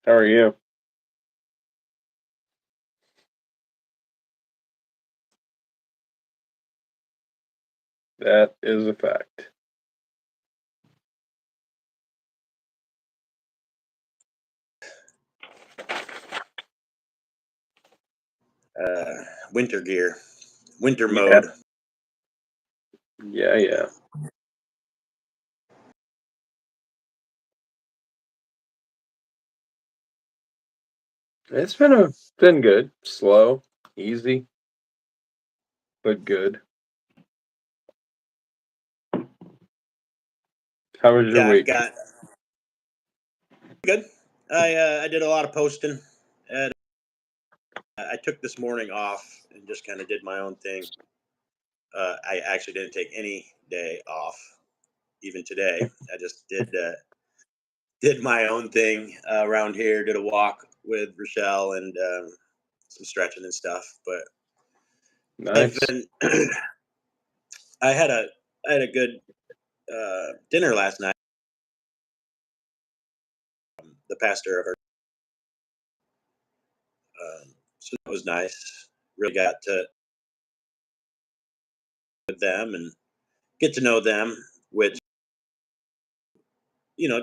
How are you? That is a fact. uh, winter gear, winter Yeah, mode. yeah. It's been good. Slow, easy, but good. How was your Yeah, I've week? got good. I did a lot of posting. And I took this morning off and just kind of did my own thing. I actually didn't take any day off, even today. I just did my own thing around here. Did a walk with Rochelle and some stretching and stuff. But I've Nice. been. I had a I had a good dinner last night. The pastor of our so that was nice. Really got to with them and get to know them, which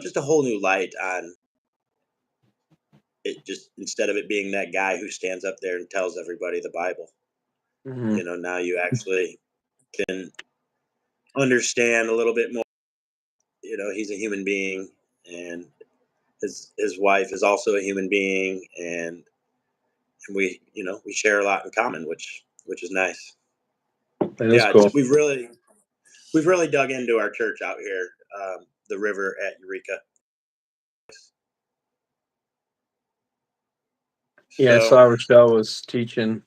just a whole new light on it. Just instead of it being that guy who stands up there and tells everybody the Bible, Mhm. now you actually can understand a little bit more. He's a human being, and his wife is also a human being, and we share a lot in common, which is nice. That is Yeah, cool. we've really dug into our church out here, the river at Eureka. Yeah, I So saw Rochelle was teaching.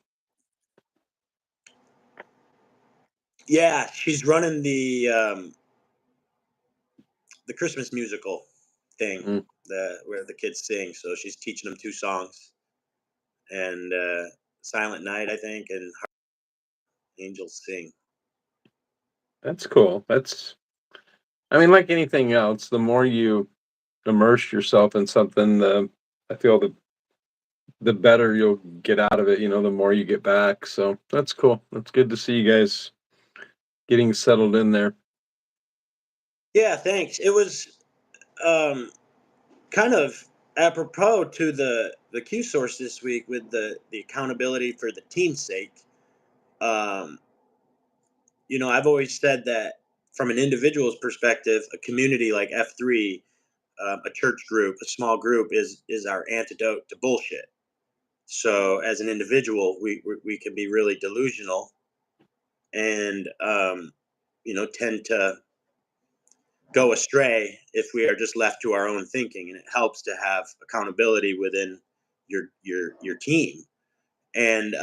yeah, she's running the Christmas musical thing, Mm, the where the kids sing. So she's teaching them two songs, and Silent Night, I think, and Angels Sing. that's cool. I mean, like anything else, the more you immerse yourself in something, I feel the better you'll get out of it. The more you get back. So that's cool. That's good to see you guys getting settled in there. Yeah, thanks. It was um, kind of apropos to the Q source this week with the accountability for the team's sake. Um, I've always said that from an individual's perspective, a community like F3, a church group, a small group, is our antidote to bullshit. So as an individual, we can be really delusional and tend to go astray if we are just left to our own thinking. And it helps to have accountability within your team. And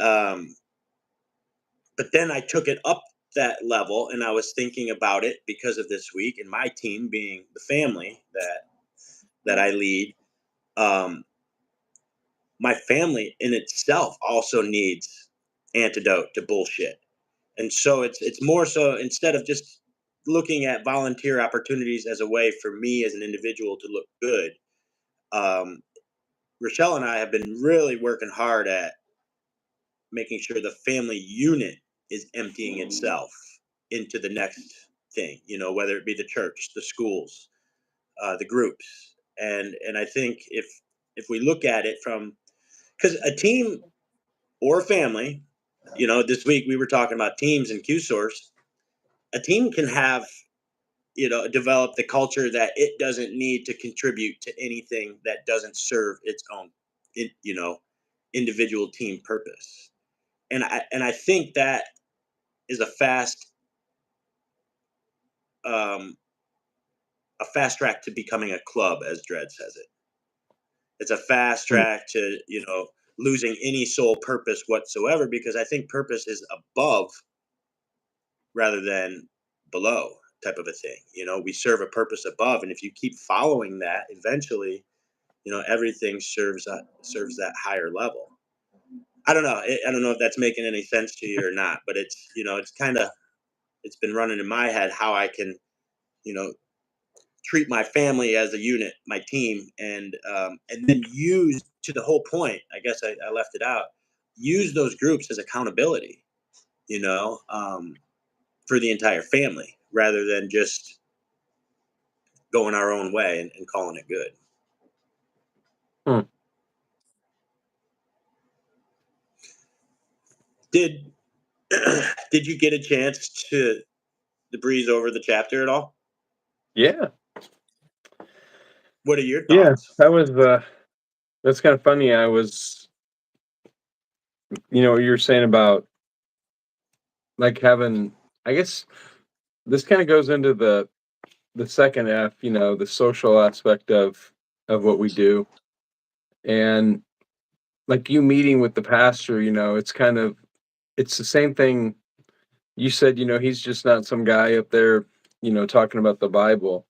but then I took it up that level, and I was thinking about it because of this week and my team being the family that I lead. Um, my family in itself also needs antidote to bullshit. And so it's more so, instead of just looking at volunteer opportunities as a way for me as an individual to look good, um, Rochelle and I have been really working hard at making sure the family unit is emptying itself into the next thing, whether it be the church, the schools, the groups. And I think if we look at it from, because a team or a family, this week we were talking about teams and Q source. A team can have, develop the culture that it doesn't need to contribute to anything that doesn't serve its own, in- you know, individual team purpose. And I think that is um, a fast track to becoming a club, as Dredd says it. It's a fast Mm, track to losing any sole purpose whatsoever, because I think purpose is above rather than below type of a thing. We serve a purpose above, and if you keep following that, eventually, everything serves that higher level. I don't know. I don't know if that's making any sense to you or not, but it's been running in my head how I can, you know, treat my family as a unit, my team, and then use, to the whole point. I guess I left it out. Use those groups as accountability, you know, for the entire family, rather than just going our own way and calling it good. Hmm. Did did you get a chance to breeze over the chapter at all? Yeah. What are your Yeah. thoughts? That was that's kind of funny. I was, what you're saying about like having, I guess this kind of goes into the second F, the social aspect of what we do. And like you meeting with the pastor, it's the same thing you said, he's just not some guy up there, talking about the Bible.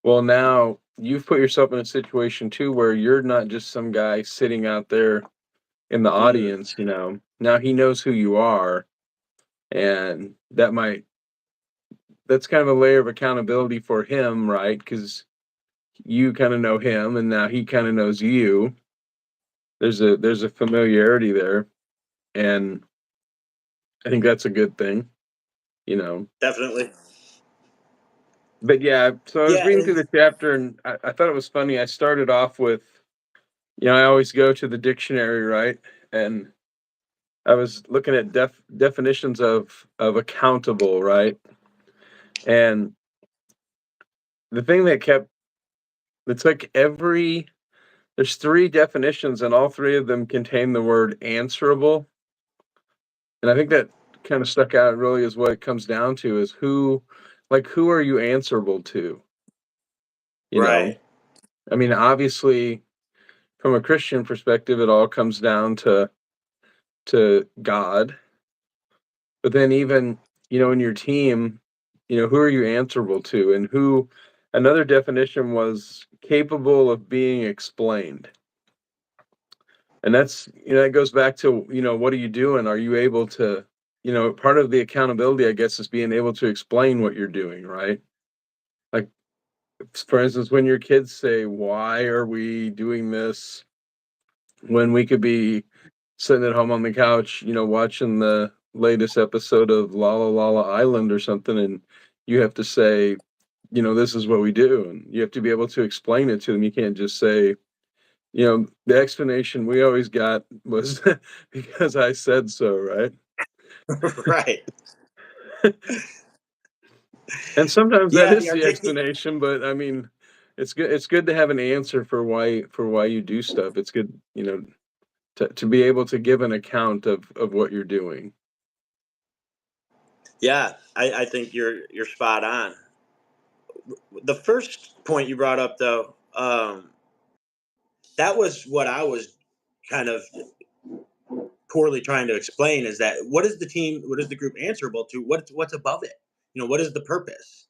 Well, now you've put yourself in a situation too where you're not just some guy sitting out there in the Mm, audience, Now he knows who you are, and that's kind of a layer of accountability for him, right? Because you kind of know him, and now he kind of knows you. There's a familiarity there, and I think that's a good thing, you know. definitely. But yeah, so I was Yeah, reading through and the chapter, and I thought it was funny. I started off with, I always go to the dictionary, right? And I was looking at definitions of accountable, right? And the thing that kept it's like there's three definitions, and all three of them contain the word answerable. And I think that kind of stuck out really is what it comes down to is who are you answerable to? You know? right, I mean, obviously, from a Christian perspective, it all comes down to God. But then even, in your team, who are you answerable to? And another definition was capable of being explained. And that's, that goes back to, what are you doing? Are you able to, part of the accountability, I guess, is being able to explain what you're doing, right? Like, for instance, when your kids say, why are we doing this when we could be sitting at home on the couch, watching the latest episode of Lala Lala Island or something, and you have to say, this is what we do, and you have to be able to explain it to them. You can't just say, the explanation we always got was because I said so, right? right. And sometimes that Yeah, is the the articulate. explanation, but I mean, it's good to have an answer for why you do stuff. It's good, to be able to give an account of what you're doing. Yeah, I think you're spot on. The first point you brought up, though, that was what I was kind of poorly trying to explain. Is that what is the group answerable to? What's above it? What is the purpose?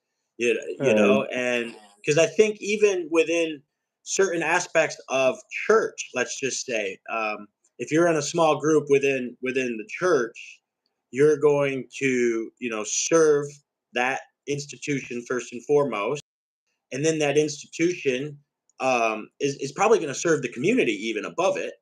Um, And because I think even within certain aspects of church, let's just say, if you're in a small group within the church, you're going to serve that institution first and foremost, and then that institution is probably going to serve the community even above it.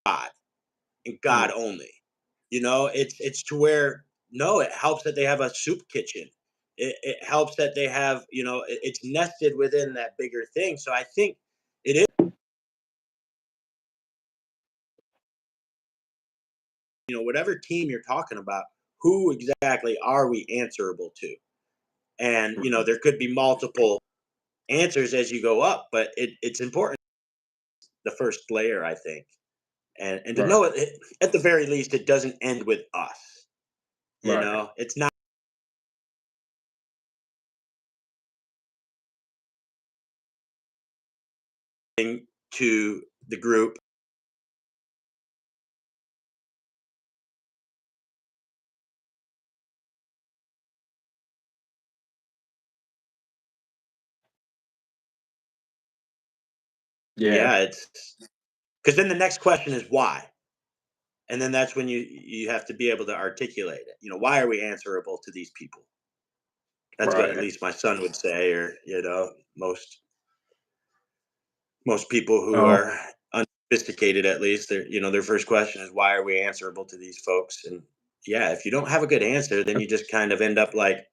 God and hmm, God only. It's to where, no, it helps that they have a soup kitchen. It helps that they have, it's nested within that bigger thing. So I think it is, whatever team you're talking about, who exactly are we answerable to? And mhm. there could be multiple answers as you go up, but it's important, the first layer, I think, and to Right, know it, at the very least, it doesn't end with us. right. It's not to the group. Yeah. Yeah, it's because then the next question is why, and then that's when you have to be able to articulate it. Why are we answerable to these people? That's what at Right. least my son would say, or most people who Oh, are unsophisticated, at least, their first question is why are we answerable to these folks? And yeah, if you don't have a good answer, then you just kind of end up like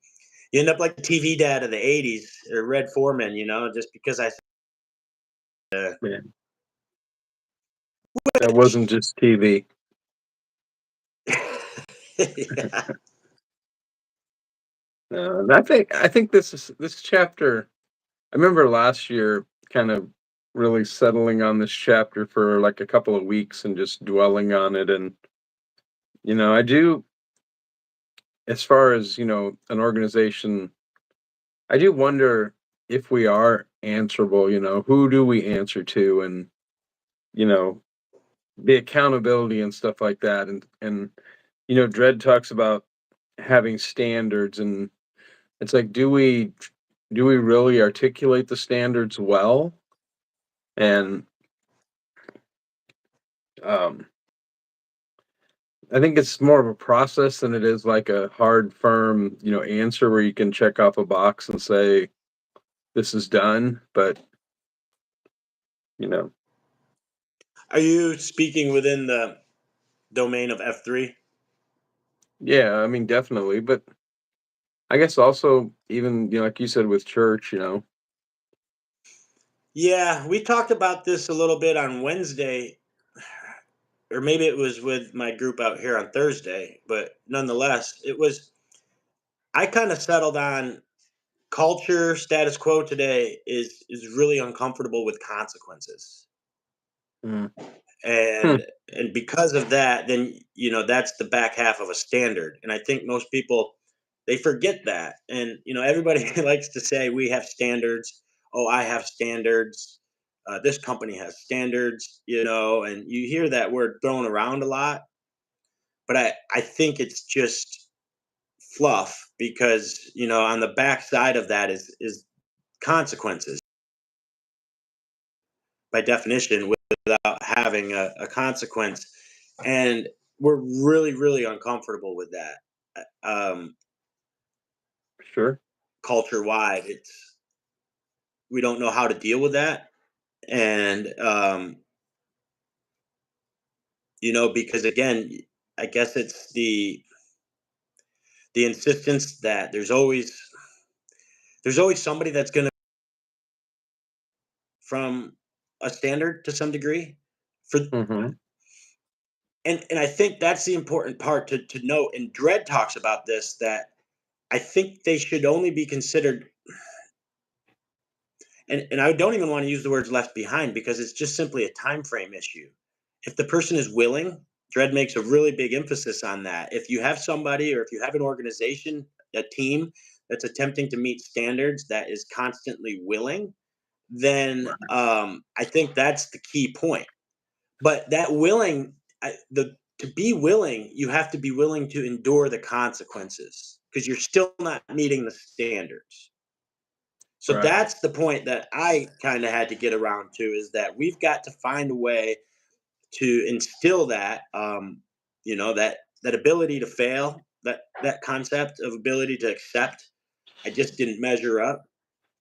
the TV dad of the '80s or Red Foreman. Just because I man. That wasn't just TV. yeah. And I think this chapter. I remember last year kind of really settling on this chapter for like a couple of weeks and just dwelling on it. And I do, as far as an organization, I do wonder if we are answerable. Who do we answer to, and you know the accountability and stuff like that. And Dredd talks about having standards, and it's like, do we really articulate the standards well? And um I think it's more of a process than it is like a hard, firm, answer where you can check off a box and say, this is done. But, you know, Are you speaking within the domain of F3? yeah, I mean, definitely. But I guess also, even, like you said with church, Yeah, we talked about this a little bit on Wednesday, or maybe it was with my group out here on Thursday, but nonetheless, I kind of settled on culture status quo today is really uncomfortable with consequences. mm, hmm, And because of that, then that's the back half of a standard. And I think most people, they forget that. And everybody likes to say we have standards. Oh, I have standards. This company has standards, and you hear that word thrown around a lot. But I think it's just fluff, because on the back side of that is consequences by definition, without having a consequence. And we're really, really uncomfortable with that. sure. Culture wide, we don't know how to deal with that. And because again, I guess it's the insistence that there's always somebody that's going to from a standard to some degree for. Hmm. And I think that's the important part to note. And Dredd talks about this, that I think they should only be considered, and I don't even want to use the words left behind, because it's just simply a time frame issue. If the person is willing, Dredd makes a really big emphasis on that. If you have somebody, or if you have an organization, a team that's attempting to meet standards, that is constantly willing, then I think that's the key point. But that willing, to be willing, you have to be willing to endure the consequences, because you're still not meeting the standards. So Right. that's the point that I kind of had to get around to, is that we've got to find a way to instill that, that ability to fail, that concept of ability to accept. I just didn't measure up,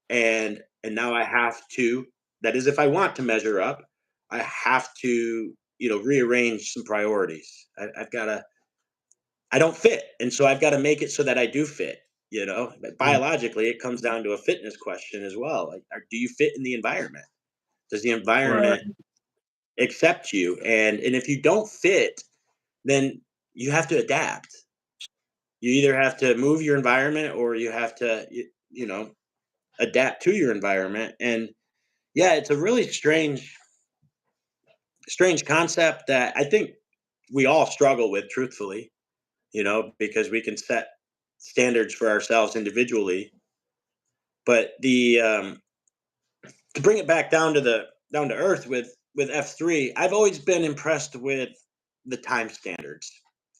and now I have to. That is, if I want to measure up, I have to rearrange some priorities. I've got to. I don't fit, and so I've got to make it so that I do fit. But Mm, biologically, it comes down to a fitness question as well. Like, do you fit in the environment? Does the right. environment accept you? And if you don't fit, then you have to adapt. You either have to move your environment, or you have to adapt to your environment. And yeah, it's a really strange concept that I think we all struggle with, truthfully, because we can set standards for ourselves individually. But the to bring it back down to earth with F3, I've always been impressed with the time standards.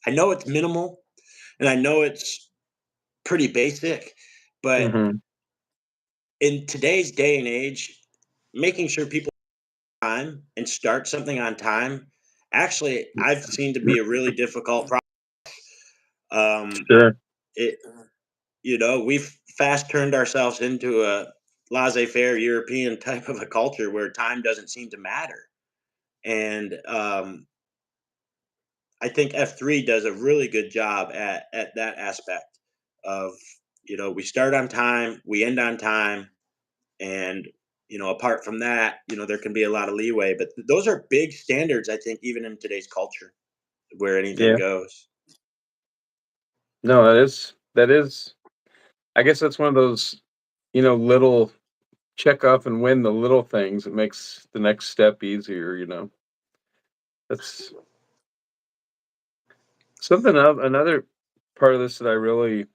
I know it's minimal, and I know it's pretty basic, but Hmm. in today's day and age, making sure people and start something on time, actually, I've seen to be a really difficult um, Sure. it we've fast turned ourselves into a laissez-faire European type of a culture where time doesn't seem to matter. And I think F3 does a really good job at that aspect of, we start on time, we end on time, and apart from that, there can be a lot of leeway, but those are big standards, I think, even in today's culture where anything Yeah. goes. No, that is I guess that's one of those, little check off and win the little things. It makes the next step easier. That's something else. Another part of this that I really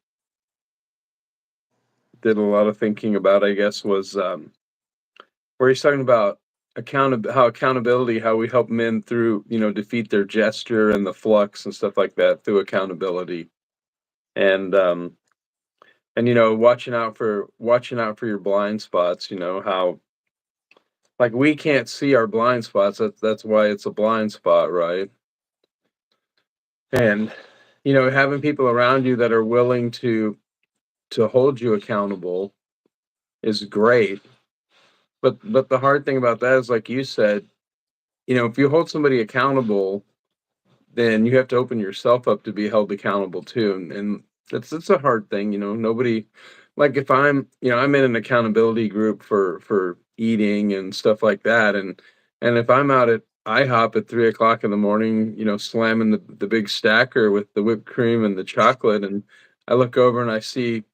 did a lot of thinking about, I guess, was where he's talking about accountability, how we help men through, defeat their gesture and the flux and stuff like that through accountability. And watching out for your blind spots, how like we can't see our blind spots. That's why it's a blind spot, right? And having people around you that are willing to hold you accountable is great. But the hard thing about that is, like you said, if you hold somebody accountable, then you have to open yourself up to be held accountable too. And it's a hard thing. Nobody, like, if I'm in an accountability group for eating and stuff like that, and if I'm out at IHOP at 3 o'clock in the morning, slamming the big stacker with the whipped cream and the chocolate, and I look over and I see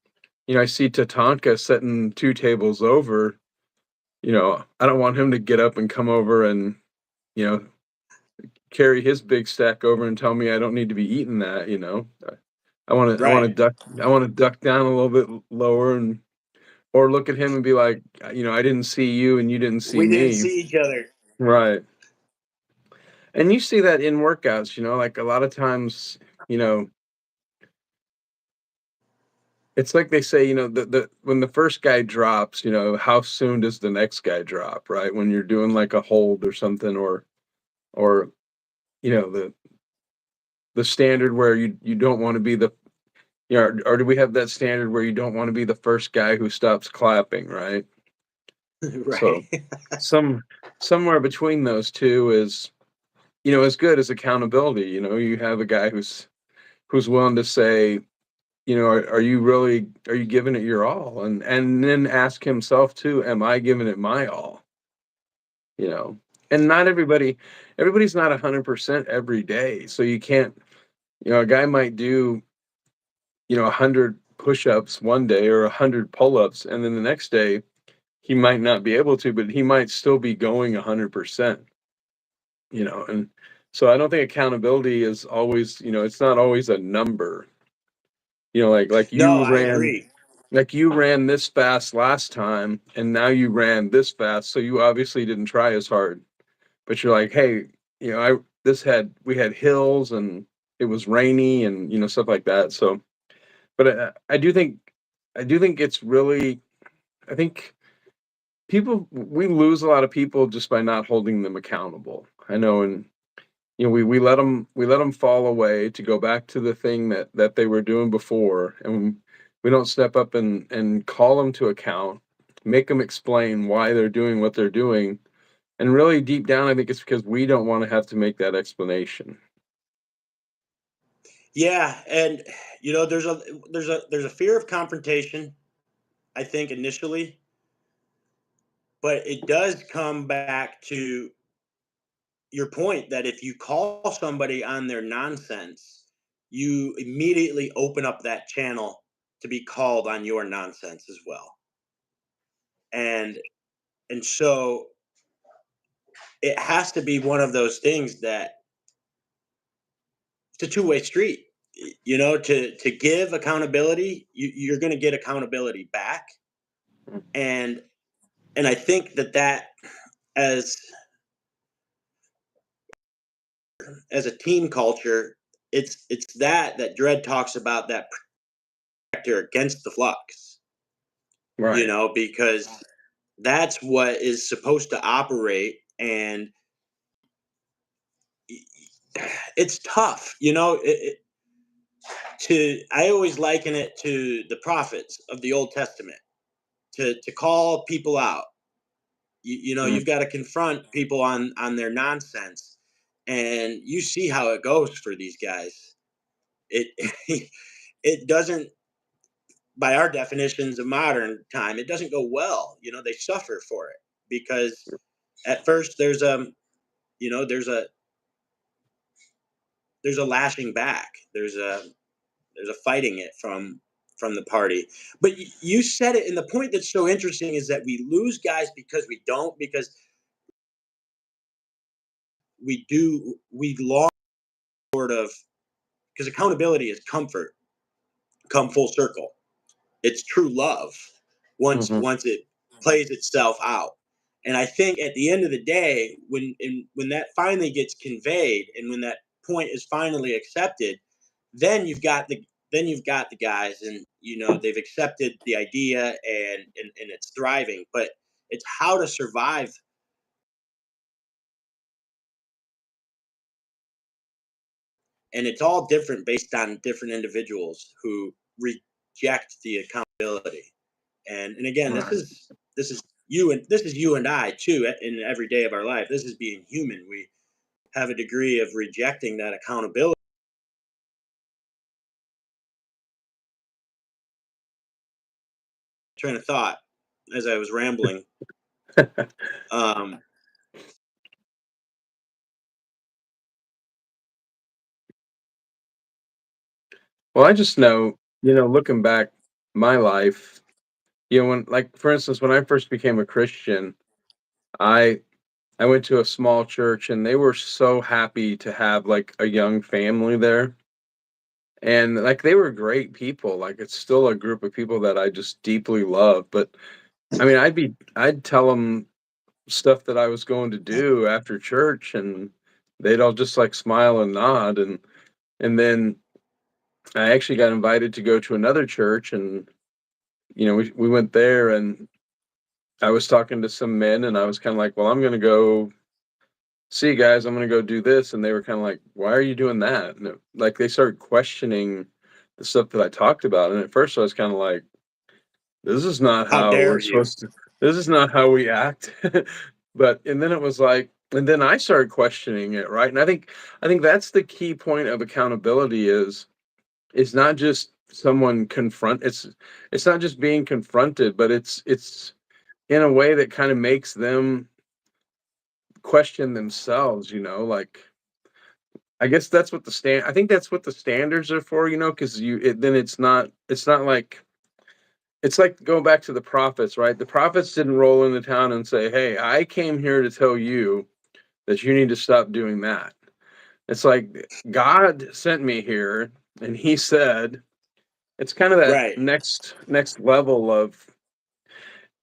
Tatanka sitting two tables over. I don't want him to get up and come over and you know carry his big stack over and tell me I don't need to be eating that. I want to Right. duck down a little bit lower, and or look at him and be like, I didn't see you and you didn't see We didn't me. see each other. Right. And you see that in workouts, like a lot of times, you know, it's like they say, the when the first guy drops, how soon does the next guy drop, right? When you're doing like a hold or something, or the standard where you don't want to be or do we have that standard where you don't want to be the first guy who stops clapping, right? So Right. some somewhere between those two is as good as accountability. You have a guy who's willing to say, are you giving it your all? And then ask himself too, am I giving it my all? You know, and not everybody's not 100% every day. So you can't, a guy might do, 100 push-ups one day or 100 pull-ups, and then the next day he might not be able to, but he might still be going 100%. And so I don't think accountability is always, it's not always a number. Like No, I agree. you ran this fast last time and now you ran this fast, so you obviously didn't try as hard. But you're like, hey, I this had we had hills and it was rainy and stuff like that. So, but I do think it's really, I think we lose a lot of people just by not holding them accountable. I know, and we let them fall away to go back to the thing that they were doing before, and we don't step up and call them to account, make them explain why they're doing what they're doing, and really deep down, I think it's because we don't want to have to make that explanation. Yeah, and there's a fear of confrontation, I think, initially, but it does come back to your point that if you call somebody on their nonsense, you immediately open up that channel to be called on your nonsense as well. And so it has to be one of those things that it's a two-way street. To give accountability, you're going to get accountability back, and I think that as a team culture, it's that Dread talks about, that protector against the flux. Right. Because that's what is supposed to operate, and it's tough, to I always liken it to the prophets of the Old Testament, to call people out. Mm. You've got to confront people on their nonsense, and you see how it goes for these guys. It it doesn't, by our definitions of modern time, it doesn't go well. They suffer for it because at first you know there's a there's a lashing back. There's a fighting it from the party. But you said it, and the point that's so interesting is that we lose guys because we long sort of, because accountability is comfort come full circle. It's true love Mhm. once it plays itself out. And I think at the end of the day, when that finally gets conveyed, and when that point is finally accepted, then you've got the guys, and they've accepted the idea, and it's thriving. But it's how to survive, and it's all different based on different individuals who reject the accountability. And again, this Right. is this is you and I too, in every day of our life. This is being human. We have a degree of rejecting that accountability. Train of thought as I was rambling. um Well, I just know, looking back my life, when like for instance, when I first became a Christian, I I went to a small church and they were so happy to have like a young family there. And like they were great people. Like it's still a group of people that I just deeply love. But I mean, I'd tell them stuff that I was going to do after church and they'd all just like smile and nod. And then I actually got invited to go to another church and we went there and I was talking to some men and I was kind of like, well, I'm going to go see you guys. I'm going to go do this. And they were kind of like, why are you doing that? And like they started questioning the stuff that I talked about. And at first I was kind of like, this is not how how dare we're you? supposed to, this is not how we act. And then it was like, and then I started questioning it. Right. And I think that's the key point of accountability is not just someone it's not just being confronted, but it's in a way that kind of makes them question themselves, like I guess that's what I think that's what the standards are for, because then it's not like it's like going back to the prophets, right? The prophets didn't roll into town and say, hey, I came here to tell you that you need to stop doing that. It's like God sent me here and he said it's kind of that Right. next level of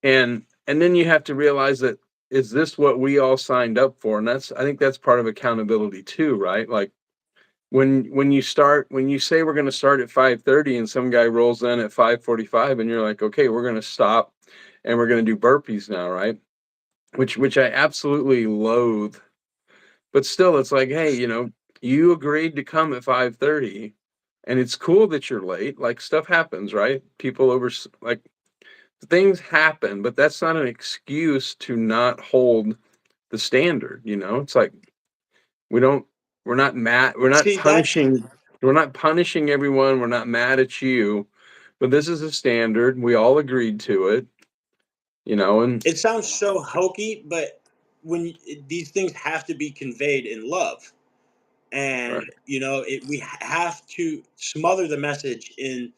and then you have to realize that is this what we all signed up for? And I think that's part of accountability too, right? Like when you say we're going to start at 5:30 and some guy rolls in at 5:45 and you're like, okay, we're going to stop and we're going to do burpees now, right? Which I absolutely loathe. But still, it's like, hey, you agreed to come at 5:30, and it's cool that you're late. Like stuff happens, right? People like things happen, but that's not an excuse to not hold the standard. It's like we don't we're not mad See, we're not punishing everyone, we're not mad at you, but this is a standard. We all agreed to it, and it sounds so hokey, but these things have to be conveyed in love. right. And we have to smother the message in.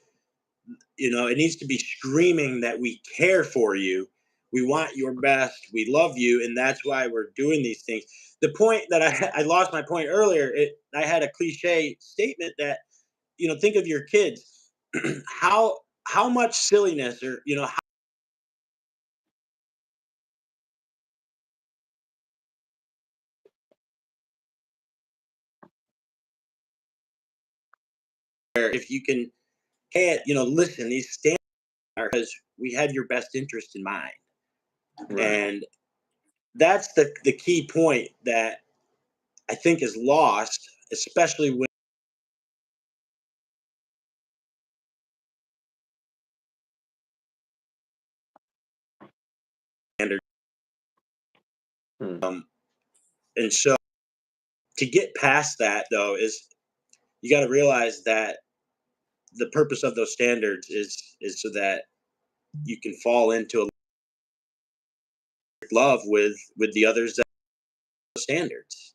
It needs to be screaming that we care for you, we want your best, we love you, and that's why we're doing these things. The point that I lost my point earlier, I had a cliche statement that, think of your kids. How much silliness, or if you can, hey, listen, these standards are because we have your best interest in mind. Right. And that's the key point that I think is lost, especially when standard. Hmm. And so to get past that though is you got to realize that the purpose of those standards is so that you can fall into a love with the others that have standards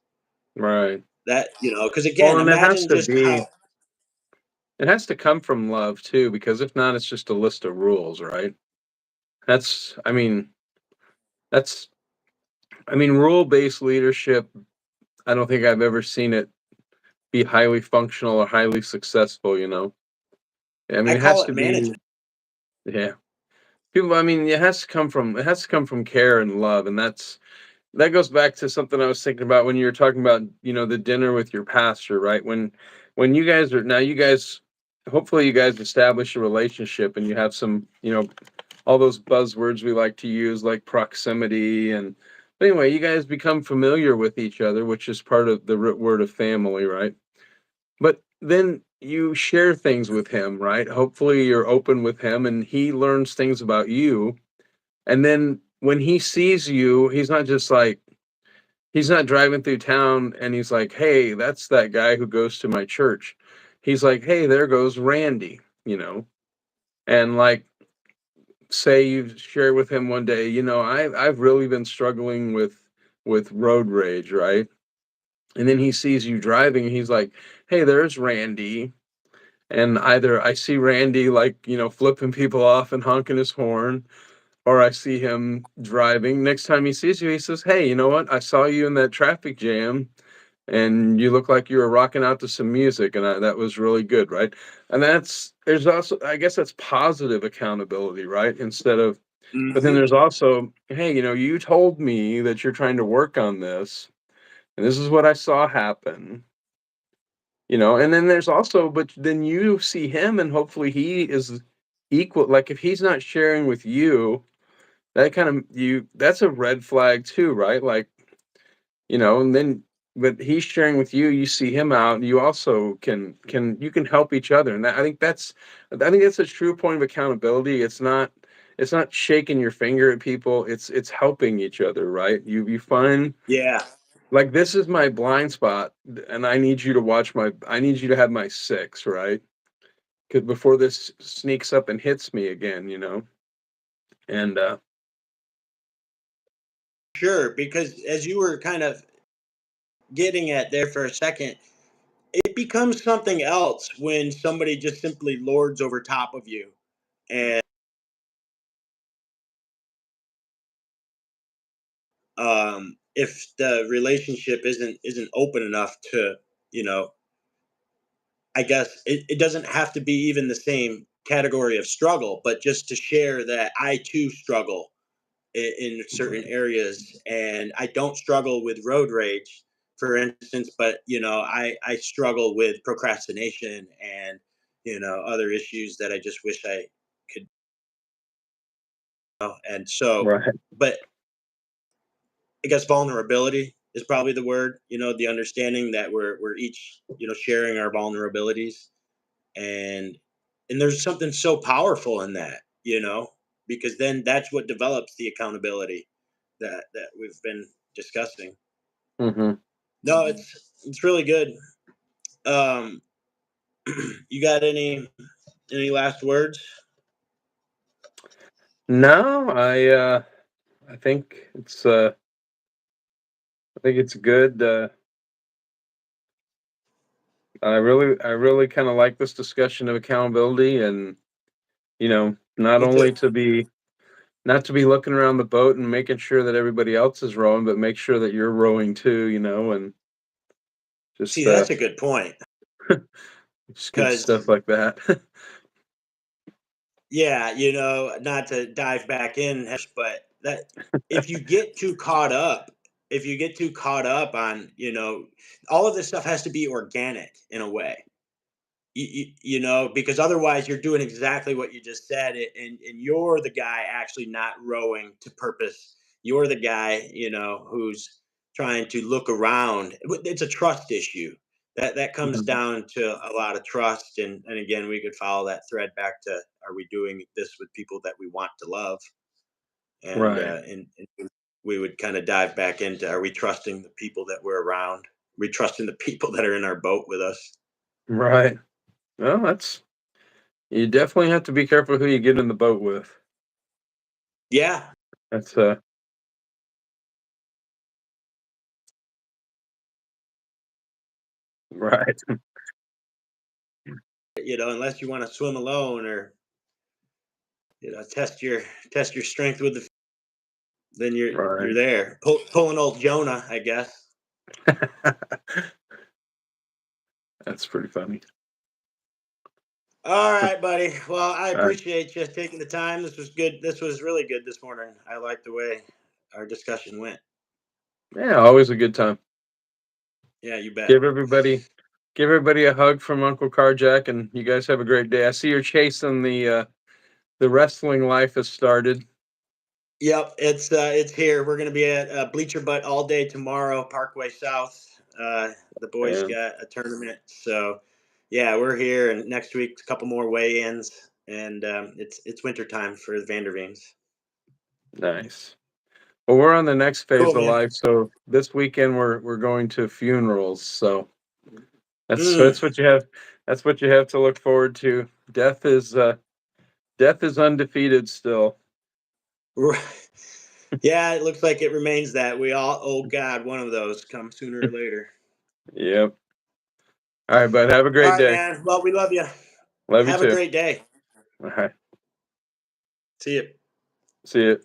Right. that because Well, again and imagine just how it has to come from love too, because if not, it's just a list of rules, right? That's, that's, rule-based leadership. I don't think I've ever seen it be highly functional or highly successful. I It has call to it be, management. yeah. People, it has to come from care and love, and that goes back to something I was thinking about when you were talking about, the dinner with your pastor, right? When you guys are now, you guys, hopefully, you guys establish a relationship, and you have some, all those buzzwords we like to use, like proximity, and but anyway, you guys become familiar with each other, which is part of the root word of family, right? But then you share things with him, right? Hopefully, you're open with him, and he learns things about you. And then when he sees you, he's not driving through town and he's like, "Hey, that's that guy who goes to my church." He's like, "Hey, there goes Randy," And like, say you share with him one day, I've really been struggling with road rage, right? And then he sees you driving and he's like, "Hey, there's Randy." And either I see Randy, like, flipping people off and honking his horn, or I see him driving. Next time he sees you, he says, "Hey, you know what? I saw you in that traffic jam and you look like you were rocking out to some music, and that was really good," right? And there's also, I guess, that's positive accountability, right? But then Hmm. there's also, "Hey, you told me that you're trying to work on this, and this is what I saw happen." And then there's also, but then you see him, and hopefully he is equal. Like, if he's not sharing with you, that's a red flag too, right? Like, and then, but he's sharing with you, you see him out, and you also can help each other. And I think that's a true point of accountability. It's not shaking your finger at people, it's helping each other, right? You find, Yeah. like, this is my blind spot, and I need you to have my six, right? Because before this sneaks up and hits me again, and Sure, because as you were kind of getting at there for a second, it becomes something else when somebody just simply lords over top of you. And if the relationship isn't open enough to, you know, I guess it doesn't have to be even the same category of struggle, but just to share that I too struggle in certain areas, and I don't struggle with road rage, for instance, but I struggle with procrastination and other issues that I just wish I could know. And so, right. but I guess vulnerability is probably the word. The understanding that we're each sharing our vulnerabilities, and there's something so powerful in that, because then that's what develops the accountability that we've been discussing. Hmm. No, it's really good. Um, you got any last words? No, I think it's good. I really kind of like this discussion of accountability, and not Me too. only not to be looking around the boat and making sure that everybody else is rowing, but make sure that you're rowing too, and See, just that's a good point just good because stuff like that. yeah, not to dive back in, but that if you get too caught up, if you get too caught up on, all of this stuff has to be organic in a way. Because otherwise you're doing exactly what you just said, and you're the guy actually not rowing to purpose. You're the guy, who's trying to look around. It's a trust issue that comes Mhm. down to a lot of trust, and again, we could follow that thread back to, are we doing this with people that we want to love? And Right, and we would kind of dive back into, are we trusting the people that we're around? Are we trusting the people that are in our boat with us? right. Well, that's you definitely have to be careful who you get in the boat with. Yeah, That's, right, unless you want to swim alone, or test your strength with the, then you're right. there. Pulling old Jonah, I guess. That's pretty funny. All right, buddy. Well, I Alright. appreciate you taking the time. This was good. This was really good this morning. I like the way our discussion went. Yeah, always a good time. Yeah, you bet. Give everybody give everybody a hug from Uncle Carjack, and you guys have a great day. I see you're chasing the wrestling life has started. Yep, it's here. We're gonna be at Bleacher Butt all day tomorrow, Parkway South. The boys Yeah, got a tournament, so yeah, we're here. And next week, a couple more weigh-ins, and it's winter time for the Vanderveens. nice. Well, we're on the next phase Cool, of man. life, so this weekend we're going to funerals, so Mm. that's what you have that's what you have to look forward to. Death is undefeated still. Right. Yeah, it looks like it remains that. We all, oh God, one of those come sooner or later. Yep. All right, bud. Have a All great right, day. man. Well, we love you. Love you Have a too. great day. All right. See you. See you.